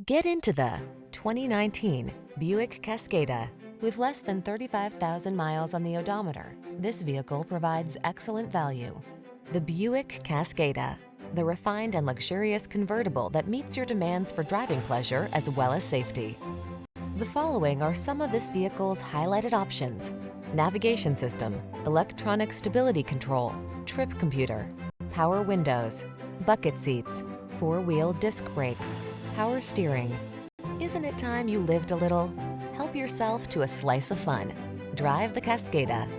Get into the 2019 Buick Cascada. With less than 35,000 miles on the odometer, this vehicle provides excellent value. The Buick Cascada, the refined and luxurious convertible that meets your demands for driving pleasure as well as safety. The following are some of this vehicle's highlighted options: navigation system, electronic stability control, trip computer, power windows, bucket seats, four-wheel disc brakes, power steering. Isn't it time you lived a little? Help yourself to a slice of fun. Drive the Cascada.